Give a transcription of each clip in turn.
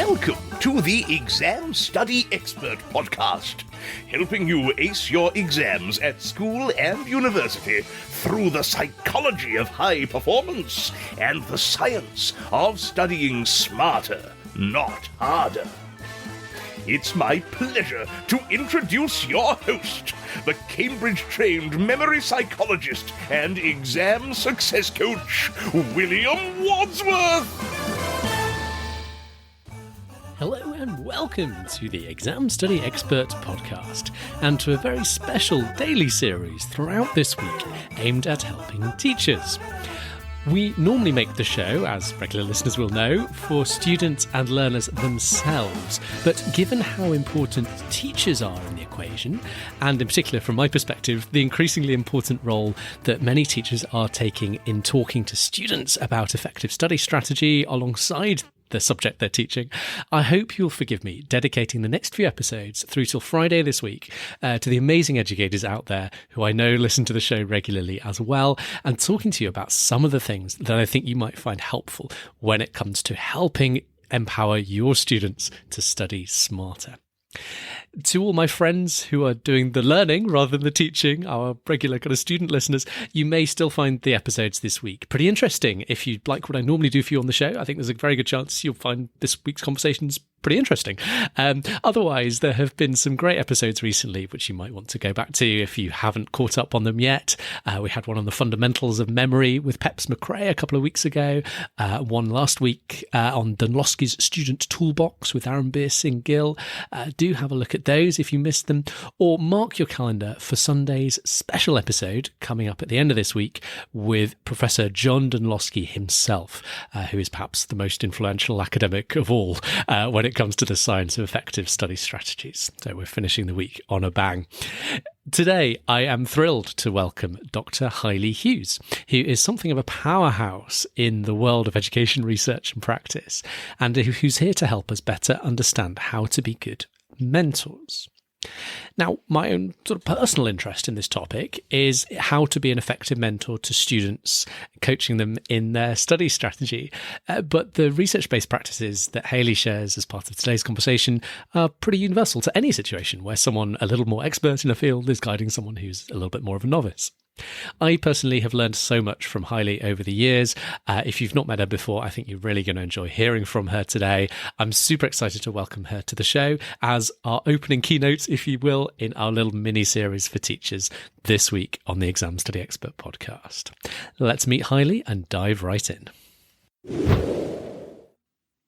Welcome to the Exam Study Expert Podcast, helping you ace your exams at school and university through the psychology of high performance and the science of studying smarter, not harder. It's my pleasure to introduce your host, the Cambridge-trained memory psychologist and exam success coach, William Wadsworth. Hello and welcome to the Exam Study Expert Podcast, and to a very special daily series throughout this week aimed at helping teachers. We normally make the show, as regular listeners will know, for students and learners themselves. But given how important teachers are in the equation, and in particular from my perspective, the increasingly important role that many teachers are taking in talking to students about effective study strategy alongside the subject they're teaching, I hope you'll forgive me dedicating the next few episodes through till Friday this week to the amazing educators out there who I know listen to the show regularly as well, and talking to you about some of the things that I think you might find helpful when it comes to helping empower your students to study smarter. To all my friends who are doing the learning rather than the teaching, our regular kind of student listeners, you may still find the episodes this week pretty interesting. If you like what I normally do for you on the show, I think there's a very good chance you'll find this week's conversations pretty interesting. Otherwise, there have been some great episodes recently, which you might want to go back to if you haven't caught up on them yet. We had one on the fundamentals of memory with Peps McRae a couple of weeks ago. One last week on Dunlosky's Student Toolbox with Aaron Beer-Singh-Gill. Do have a look at those if you missed them, or mark your calendar for Sunday's special episode coming up at the end of this week with Professor John Dunlosky himself, who is perhaps the most influential academic of all when it comes to the science of effective study strategies. So we're finishing the week on a bang. Today, I am thrilled to welcome Dr Haili Hughes, who is something of a powerhouse in the world of education research and practice, and who's here to help us better understand how to be good mentors. Now, my own sort of personal interest in this topic is how to be an effective mentor to students, coaching them in their study strategy. But the research-based practices that Haili shares as part of today's conversation are pretty universal to any situation where someone a little more expert in a field is guiding someone who's a little bit more of a novice. I personally have learned so much from Haili over the years. If you've not met her before, I think you're really going to enjoy hearing from her today. I'm super excited to welcome her to the show as our opening keynote, if you will, in our little mini-series for teachers this week on the Exam Study Expert Podcast. Let's meet Haili and dive right in.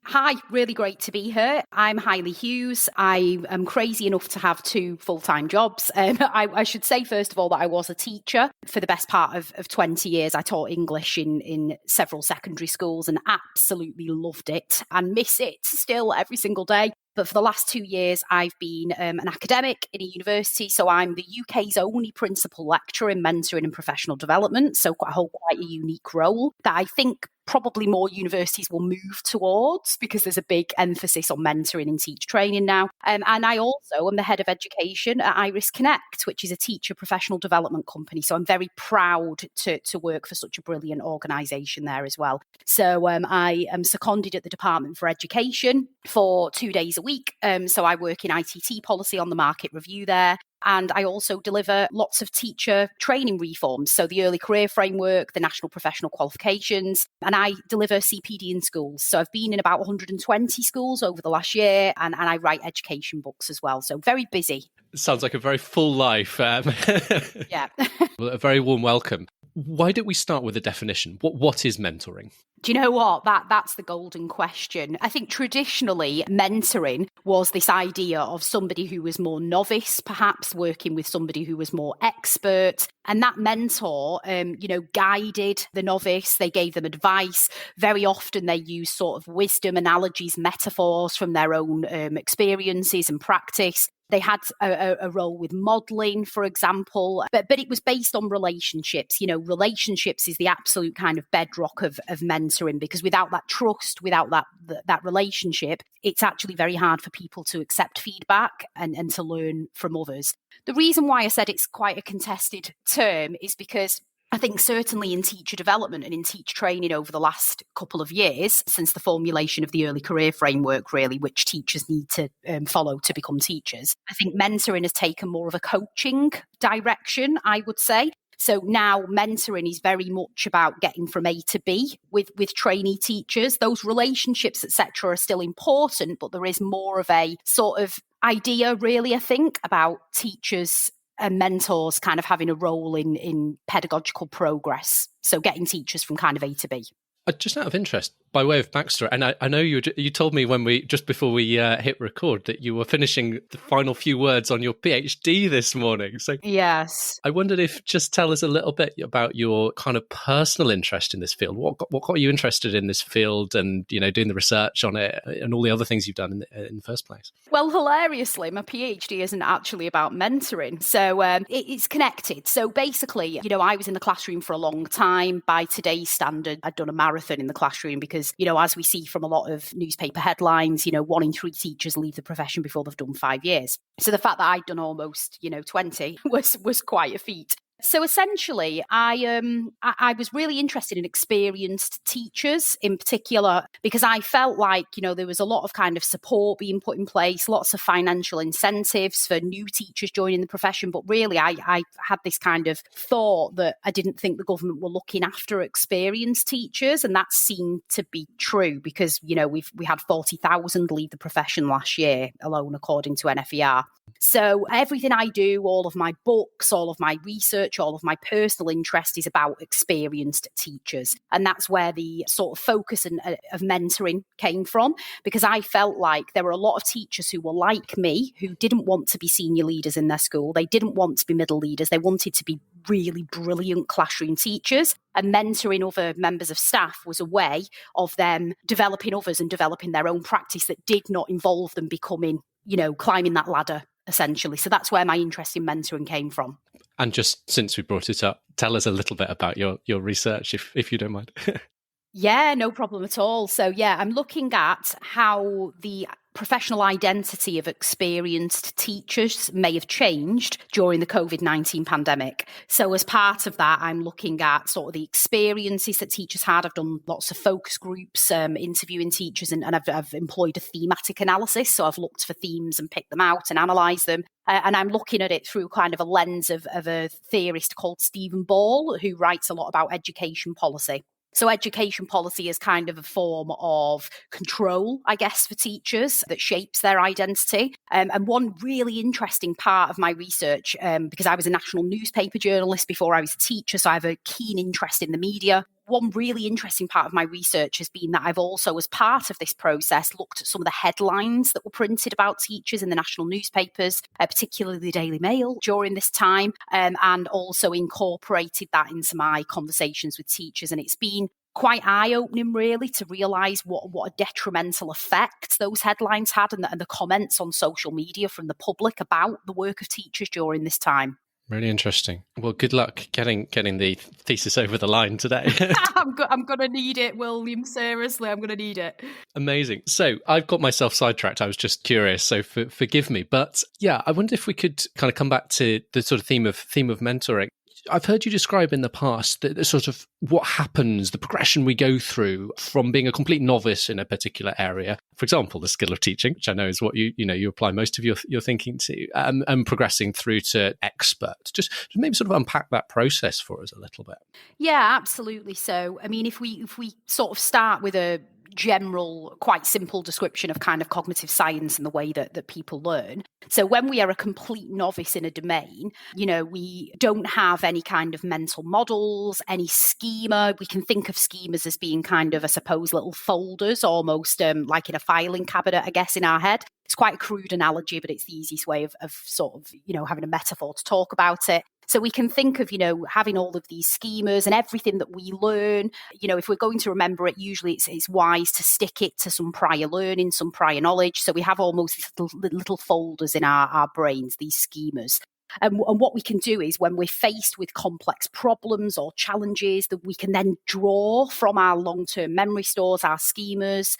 Hi, really great to be here. I'm Haili Hughes. I am crazy enough to have two full-time jobs. I should say, first of all, that I was a teacher for the best part of 20 years. I taught English in several secondary schools and absolutely loved it and miss it still every single day. But for the last 2 years, I've been an academic in a university. So I'm the UK's only principal lecturer in mentoring and professional development. So I hold quite a unique role that I think probably more universities will move towards, because there's a big emphasis on mentoring and teacher training now. And I also am the head of education at Iris Connect, which is a teacher professional development company. So I'm very proud to work for such a brilliant organisation there as well. So I am seconded at the Department for Education for 2 days a week. So I work in ITT policy on the market review there. And I also deliver lots of teacher training reforms. So the early career framework, the national professional qualifications, and I deliver CPD in schools. So I've been in about 120 schools over the last year, and I write education books as well. So very busy. Sounds like a very full life. Yeah. A very warm welcome. Why don't we start with a definition? What is mentoring? Do you know what? That's the golden question. I think traditionally mentoring was this idea of somebody who was more novice, perhaps working with somebody who was more expert. And that mentor, guided the novice. They gave them advice. Very often they used sort of wisdom, analogies, metaphors from their own experiences and practice. They had a role with modelling, for example, but it was based on relationships. Relationships is the absolute kind of bedrock of mentoring, because without that trust, without that relationship, it's actually very hard for people to accept feedback and to learn from others. The reason why I said it's quite a contested term is because I think certainly in teacher development and in teacher training over the last couple of years, since the formulation of the early career framework, really, which teachers need to follow to become teachers, I think mentoring has taken more of a coaching direction, I would say. So now mentoring is very much about getting from A to B with trainee teachers. Those relationships, etc., are still important, but there is more of a sort of idea, really, I think, about teachers and mentors kind of having a role in pedagogical progress. So getting teachers from kind of A to B. Just out of interest, by way of backstory, and I know you told me when just before we hit record that you were finishing the final few words on your PhD this morning. So yes, I wondered if just tell us a little bit about your kind of personal interest in this field. What got you interested in this field, and doing the research on it, and all the other things you've done in the first place? Well, hilariously, my PhD isn't actually about mentoring, so it's connected. So basically, I was in the classroom for a long time. By today's standard, I'd done a marathon in the classroom because, as we see from a lot of newspaper headlines, 1 in 3 teachers leave the profession before they've done 5 years. So the fact that I'd done almost, 20 was quite a feat. So essentially, I was really interested in experienced teachers in particular, because I felt like, there was a lot of kind of support being put in place, lots of financial incentives for new teachers joining the profession. But really, I had this kind of thought that I didn't think the government were looking after experienced teachers. And that seemed to be true because, we had 40,000 leave the profession last year alone, according to NFER. So everything I do, all of my books, all of my research, all of my personal interest is about experienced teachers. And that's where the sort of focus of mentoring came from, because I felt like there were a lot of teachers who were like me, who didn't want to be senior leaders in their school. They didn't want to be middle leaders. They wanted to be really brilliant classroom teachers. And mentoring other members of staff was a way of them developing others and developing their own practice that did not involve them becoming, climbing that ladder, essentially. So that's where my interest in mentoring came from. And just since we brought it up, tell us a little bit about your research, if you don't mind. Yeah, no problem at all. So I'm looking at how the professional identity of experienced teachers may have changed during the COVID-19 pandemic. So as part of that, I'm looking at sort of the experiences that teachers had. I've done lots of focus groups, interviewing teachers, and I've employed a thematic analysis. So I've looked for themes and picked them out and analysed them. And I'm looking at it through kind of a lens of a theorist called Stephen Ball, who writes a lot about education policy. So education policy is kind of a form of control, I guess, for teachers that shapes their identity. And one really interesting part of my research, because I was a national newspaper journalist before I was a teacher, so I have a keen interest in the media. One really interesting part of my research has been that I've also, as part of this process, looked at some of the headlines that were printed about teachers in the national newspapers, particularly the Daily Mail during this time, and also incorporated that into my conversations with teachers. And it's been quite eye-opening, really, to realise what a detrimental effect those headlines had, and the comments on social media from the public about the work of teachers during this time. Really interesting. Well, good luck getting the thesis over the line today. I'm going to need it, William. Seriously, I'm going to need it. Amazing. So I've got myself sidetracked. I was just curious, so forgive me. But yeah, I wonder if we could kind of come back to the sort of theme of mentoring. I've heard you describe in the past the sort of what happens, the progression we go through from being a complete novice in a particular area. For example, the skill of teaching, which I know is what you apply most of your thinking to, and progressing through to expert. Just maybe sort of unpack that process for us a little bit. Yeah, absolutely. So, I mean, if we sort of start with a general, quite simple description of kind of cognitive science and the way that people learn. So when we are a complete novice in a domain, we don't have any kind of mental models, any schema. We can think of schemas as being kind of, I suppose, little folders, almost like in a filing cabinet, I guess, in our head. It's quite a crude analogy, but it's the easiest way of sort of, having a metaphor to talk about it. So we can think of, having all of these schemas and everything that we learn. If we're going to remember it, usually it's wise to stick it to some prior learning, some prior knowledge. So we have almost little folders in our brains, these schemas. And what we can do is when we're faced with complex problems or challenges, that we can then draw from our long-term memory stores, our schemas,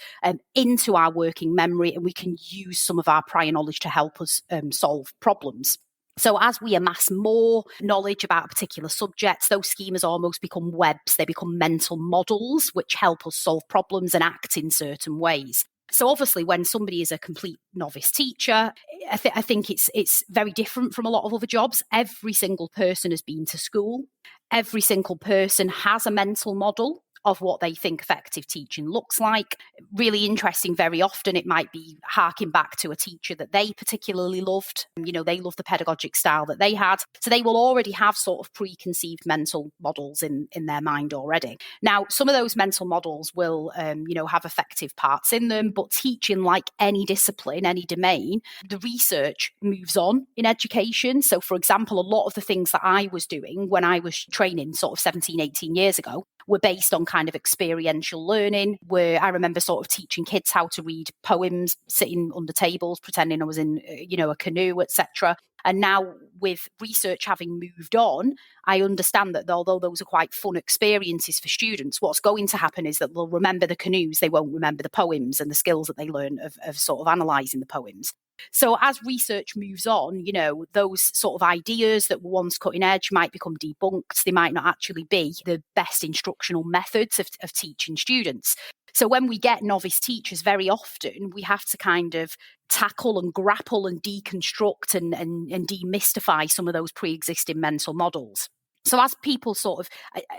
into our working memory, and we can use some of our prior knowledge to help us solve problems. So as we amass more knowledge about a particular subject, those schemas almost become webs. They become mental models which help us solve problems and act in certain ways. So obviously, when somebody is a complete novice teacher, I think it's very different from a lot of other jobs. Every single person has been to school. Every single person has a mental model of what they think effective teaching looks like. Really interesting, very often it might be harking back to a teacher that they particularly loved. They love the pedagogic style that they had. So they will already have sort of preconceived mental models in their mind already. Now, some of those mental models will, have effective parts in them, but teaching, like any discipline, any domain, the research moves on in education. So for example, a lot of the things that I was doing when I was training sort of 17, 18 years ago were based on kind of experiential learning, where I remember sort of teaching kids how to read poems, sitting under tables, pretending I was in, a canoe, etc. And now with research having moved on, I understand that although those are quite fun experiences for students, what's going to happen is that they'll remember the canoes, they won't remember the poems and the skills that they learn of sort of analysing the poems. So as research moves on, those sort of ideas that were once cutting edge might become debunked. They might not actually be the best instructional methods of teaching students. So when we get novice teachers, very often we have to kind of tackle and grapple and deconstruct and demystify some of those pre-existing mental models. So as people sort of,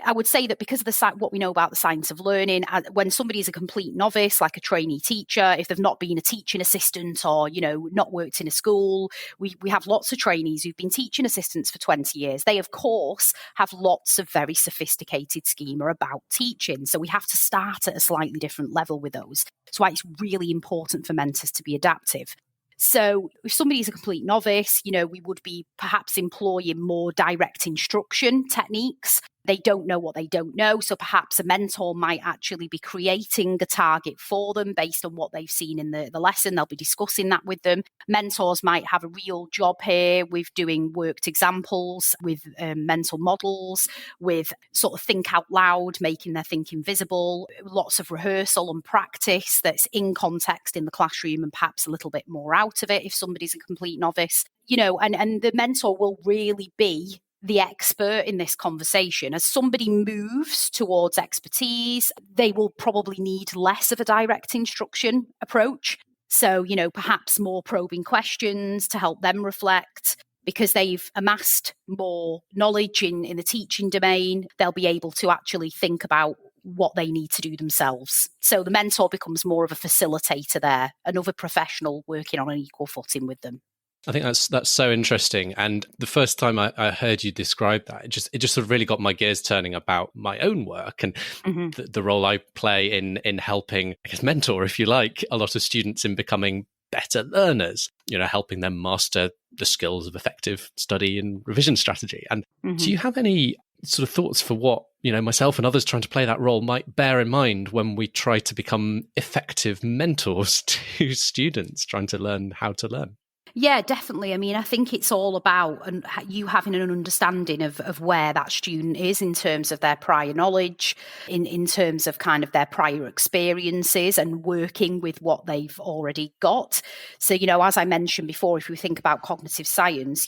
I would say that because of what we know about the science of learning, when somebody is a complete novice, like a trainee teacher, if they've not been a teaching assistant or, not worked in a school, we have lots of trainees who've been teaching assistants for 20 years. They, of course, have lots of very sophisticated schema about teaching. So we have to start at a slightly different level with those. That's why it's really important for mentors to be adaptive. So if somebody is a complete novice, we would be perhaps employing more direct instruction techniques. They don't know what they don't know. So perhaps a mentor might actually be creating a target for them based on what they've seen in the lesson. They'll be discussing that with them. Mentors might have a real job here with doing worked examples, with mental models, with sort of think out loud, making their thinking visible, lots of rehearsal and practice that's in context in the classroom and perhaps a little bit more out of it if somebody's a complete novice. And the mentor will really be the expert in this conversation. As somebody moves towards expertise, they will probably need less of a direct instruction approach. So, perhaps more probing questions to help them reflect. Because they've amassed more knowledge in the teaching domain, they'll be able to actually think about what they need to do themselves. So the mentor becomes more of a facilitator there, another professional working on an equal footing with them. I think that's so interesting. And the first time I heard you describe that, it just sort of really got my gears turning about my own work and the role I play in helping, I guess, mentor, if you like, a lot of students in becoming better learners, helping them master the skills of effective study and revision strategy. And do you have any sort of thoughts for what, myself and others trying to play that role might bear in mind when we try to become effective mentors to students trying to learn how to learn? Yeah, definitely. I mean, I think it's all about you having an understanding of where that student is in terms of their prior knowledge, in terms of kind of their prior experiences and working with what they've already got. So, as I mentioned before, if we think about cognitive science,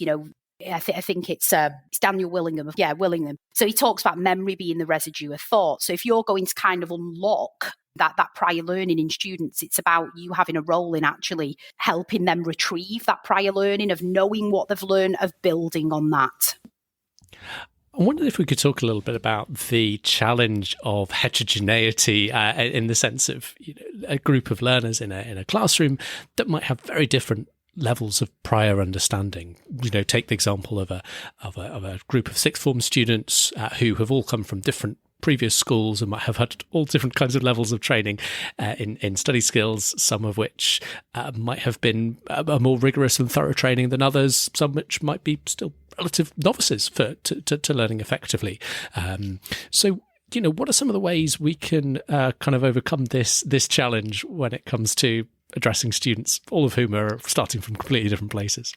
I think it's Daniel Willingham. Yeah, Willingham. So he talks about memory being the residue of thought. So if you're going to kind of unlock that prior learning in students, it's about you having a role in actually helping them retrieve that prior learning, of knowing what they've learned, of building on that. I wondered if we could talk a little bit about the challenge of heterogeneity in the sense of a group of learners in a classroom that might have very different levels of prior understanding. Take the example of a group of sixth form students who have all come from different previous schools and might have had all different kinds of levels of training in study skills, some of which might have been a more rigorous and thorough training than others, some which might be still relative novices to learning effectively. So, what are some of the ways we can kind of overcome this challenge when it comes to addressing students, all of whom are starting from completely different places?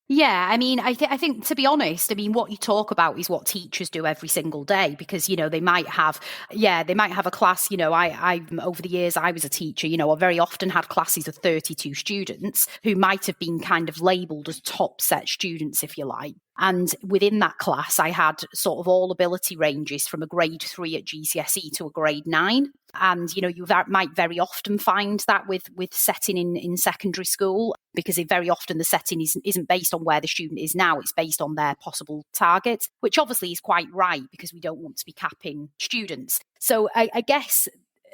Yeah, I mean, I think to be honest, I mean, what you talk about is what teachers do every single day because, they might have a class, I over the years I was a teacher, I very often had classes of 32 students who might have been kind of labelled as top set students, if you like. And within that class, I had sort of all ability ranges from a grade 3 at GCSE to a grade 9. And, you might very often find that with setting in secondary school, because very often the setting isn't based on where the student is now, it's based on their possible targets, which obviously is quite right because we don't want to be capping students. So I guess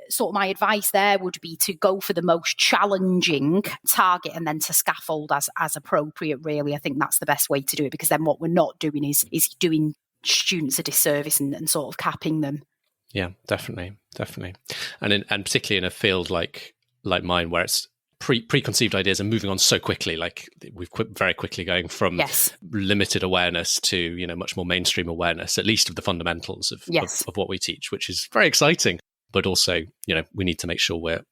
sort of my advice there would be to go for the most challenging target and then to scaffold as appropriate, really. I think that's the best way to do it, because then what we're not doing is doing students a disservice and sort of capping them. Yeah, definitely. And particularly in a field like mine, where it's preconceived ideas are moving on so quickly, like we've very quickly going from limited awareness to, much more mainstream awareness, at least of the fundamentals of what we teach, which is very exciting. But also, we need to make sure we're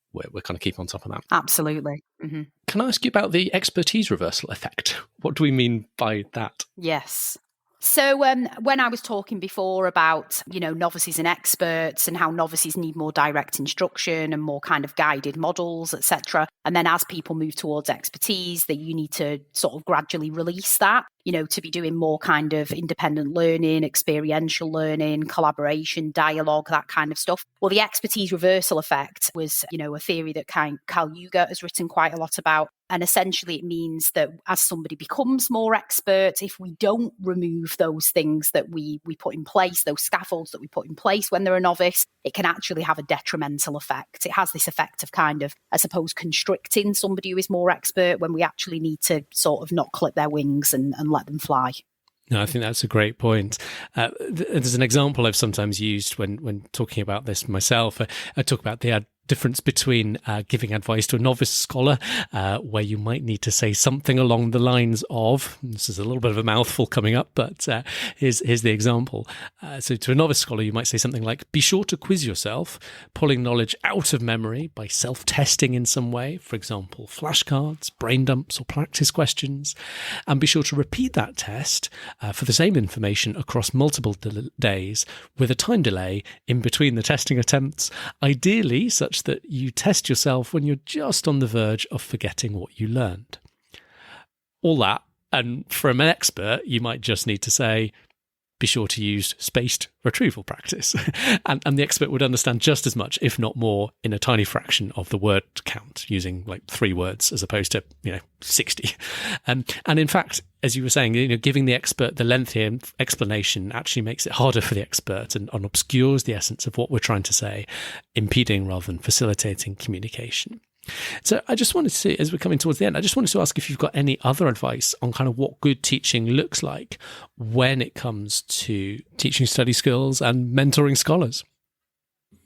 kind of keep on top of that. Absolutely. Mm-hmm. Can I ask you about the expertise reversal effect? What do we mean by that? Yes. So when I was talking before about, novices and experts and how novices need more direct instruction and more kind of guided models, etc. And then as people move towards expertise, that you need to sort of gradually release that, to be doing more kind of independent learning, experiential learning, collaboration, dialogue, that kind of stuff. Well, the expertise reversal effect was, a theory that Carl Jung has written quite a lot about. And essentially it means that as somebody becomes more expert, if we don't remove those things that we put in place, those scaffolds that we put in place when they're a novice, it can actually have a detrimental effect. It has this effect of kind of, I suppose, constricting somebody who is more expert when we actually need to sort of not clip their wings and let them fly. No, I think that's a great point. There's an example I've sometimes used when talking about this myself. I talk about the difference between giving advice to a novice scholar, where you might need to say something along the lines of, this is a little bit of a mouthful coming up, but here's the example. So to a novice scholar, you might say something like, be sure to quiz yourself, pulling knowledge out of memory by self-testing in some way, for example, flashcards, brain dumps, or practice questions, and be sure to repeat that test for the same information across multiple days with a time delay in between the testing attempts, ideally such that you test yourself when you're just on the verge of forgetting what you learned. All that, and from an expert, you might just need to say, be sure to use spaced retrieval practice. and the expert would understand just as much, if not more, in a tiny fraction of the word count, using like 3 words as opposed to, 60. And in fact, as you were saying, giving the expert the lengthy explanation actually makes it harder for the expert and obscures the essence of what we're trying to say, impeding rather than facilitating communication. So I just wanted to see, as we're coming towards the end, I just wanted to ask if you've got any other advice on kind of what good teaching looks like when it comes to teaching study skills and mentoring scholars.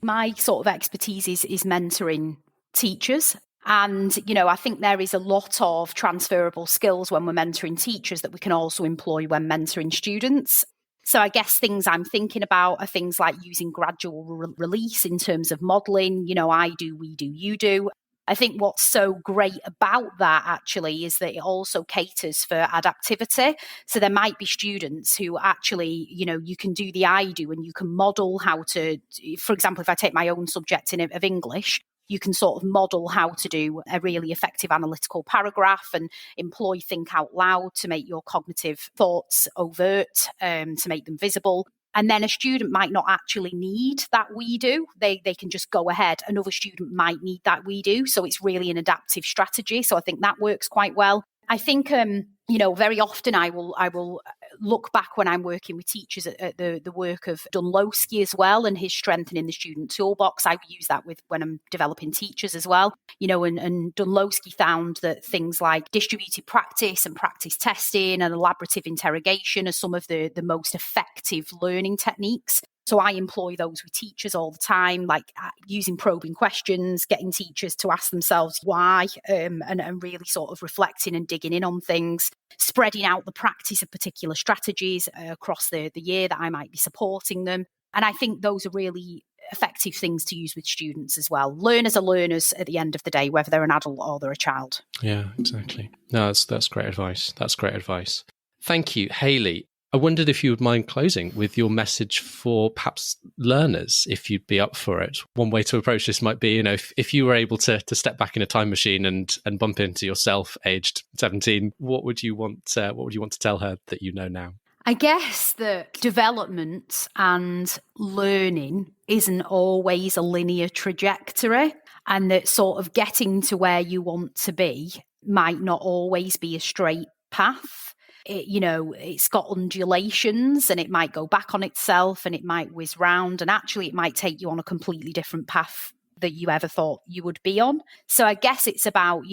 My sort of expertise is mentoring teachers. And, I think there is a lot of transferable skills when we're mentoring teachers that we can also employ when mentoring students. So I guess things I'm thinking about are things like using gradual release in terms of modelling, I do, we do, you do. I think what's so great about that actually is that it also caters for adaptivity. So there might be students who actually, you can do the I do and you can model how to, for example, if I take my own subject of English, you can sort of model how to do a really effective analytical paragraph and employ think out loud to make your cognitive thoughts overt, to make them visible. And then a student might not actually need that we do. They can just go ahead. Another student might need that we do. So it's really an adaptive strategy. So I think that works quite well. I think, very often I will look back when I'm working with teachers at the work of Dunlowski as well and his strengthening the student toolbox. I use that when I'm developing teachers as well. And Dunlowski found that things like distributed practice and practice testing and elaborative interrogation are some of the most effective learning techniques. So I employ those with teachers all the time, like using probing questions, getting teachers to ask themselves why, and really sort of reflecting and digging in on things, spreading out the practice of particular strategies across the year that I might be supporting them. And I think those are really effective things to use with students as well. Learners are learners at the end of the day, whether they're an adult or they're a child. Yeah, exactly. No, that's great advice. That's great advice. Thank you, Haili. I wondered if you would mind closing with your message for perhaps learners, if you'd be up for it. One way to approach this might be, if you were able to step back in a time machine and bump into yourself aged 17, what would you want to tell her that you know now? I guess that development and learning isn't always a linear trajectory, and that sort of getting to where you want to be might not always be a straight path. It's got undulations, and it might go back on itself, and it might whiz round, and actually it might take you on a completely different path that you ever thought you would be on. So I guess it's about,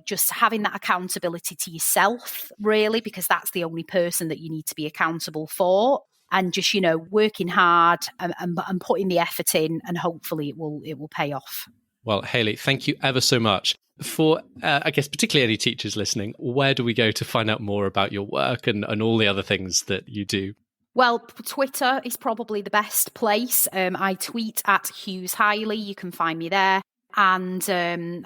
just having that accountability to yourself, really, because that's the only person that you need to be accountable for. And just, working hard and putting the effort in, and hopefully it will pay off. Well, Haili, thank you ever so much. For, I guess, particularly any teachers listening, where do we go to find out more about your work and all the other things that you do? Well, Twitter is probably the best place. I tweet at Hughes Haili. You can find me there. And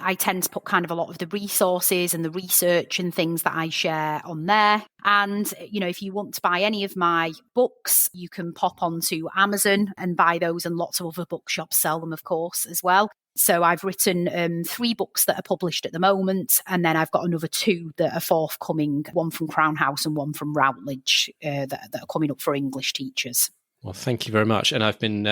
I tend to put kind of a lot of the resources and the research and things that I share on there. And, if you want to buy any of my books, you can pop onto Amazon and buy those, and lots of other bookshops sell them, of course, as well. So I've written 3 books that are published at the moment, and then I've got another 2 that are forthcoming, one from Crown House and one from Routledge, that are coming up for English teachers. Well, thank you very much. And I've been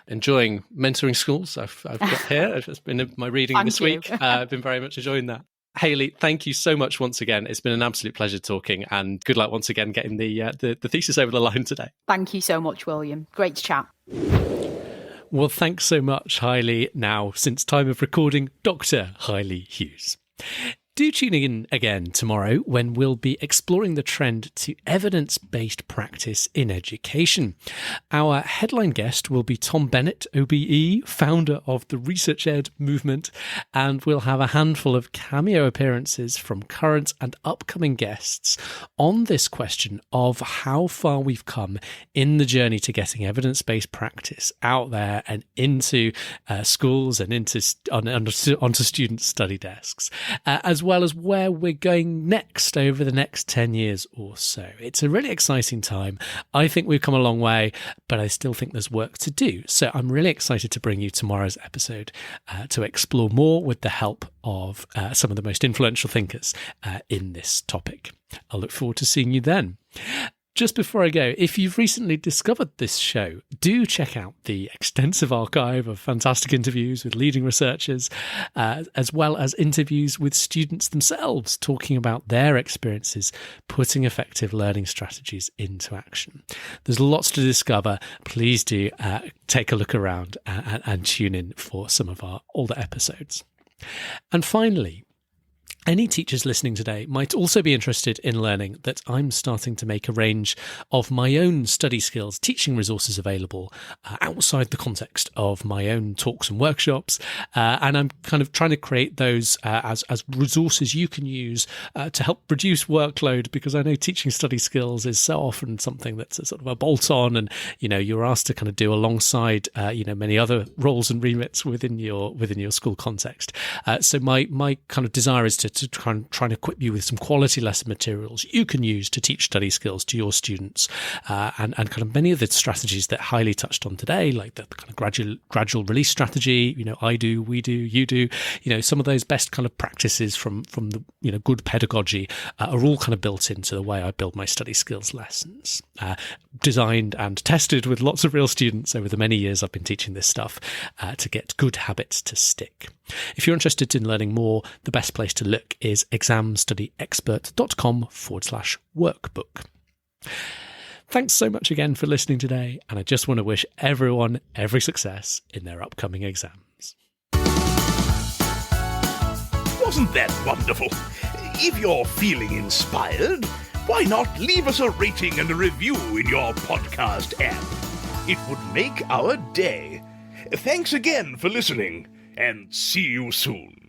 enjoying mentoring schools. I've got here. It's been my reading this week. I've been very much enjoying that. Haili, thank you so much once again. It's been an absolute pleasure talking, and good luck once again getting the thesis over the line today. Thank you so much, William. Great to chat. Well, thanks so much, Haili. Now, since time of recording, Dr Haili Hughes. Do tune in again tomorrow when we'll be exploring the trend to evidence-based practice in education. Our headline guest will be Tom Bennett, OBE, founder of the Research Ed movement, and we'll have a handful of cameo appearances from current and upcoming guests on this question of how far we've come in the journey to getting evidence-based practice out there and into schools and onto student study desks, as well as where we're going next over the next 10 years or so. It's a really exciting time. I think we've come a long way, but I still think there's work to do. So I'm really excited to bring you tomorrow's episode to explore more with the help of some of the most influential thinkers in this topic. I look forward to seeing you then. Just before I go, if you've recently discovered this show, do check out the extensive archive of fantastic interviews with leading researchers, as well as interviews with students themselves talking about their experiences putting effective learning strategies into action. There's lots to discover. Please do take a look around and tune in for some of our older episodes. And finally, any teachers listening today might also be interested in learning that I'm starting to make a range of my own study skills teaching resources available outside the context of my own talks and workshops. And I'm kind of trying to create those as resources you can use to help reduce workload, because I know teaching study skills is so often something that's a sort of a bolt-on, and you're asked to kind of do alongside many other roles and remits within your school context. So my kind of desire is to try and equip you with some quality lesson materials you can use to teach study skills to your students, and kind of many of the strategies that Haili touched on today, like the kind of gradual release strategy. I do, we do, you do. Some of those best kind of practices from the good pedagogy are all kind of built into the way I build my study skills lessons, designed and tested with lots of real students over the many years I've been teaching this stuff to get good habits to stick. If you're interested in learning more, the best place to look is examstudyexpert.com/workbook. Thanks so much again for listening today, and I just want to wish everyone every success in their upcoming exams. Wasn't that wonderful? If you're feeling inspired, why not leave us a rating and a review in your podcast app? It would make our day. Thanks again for listening, and see you soon.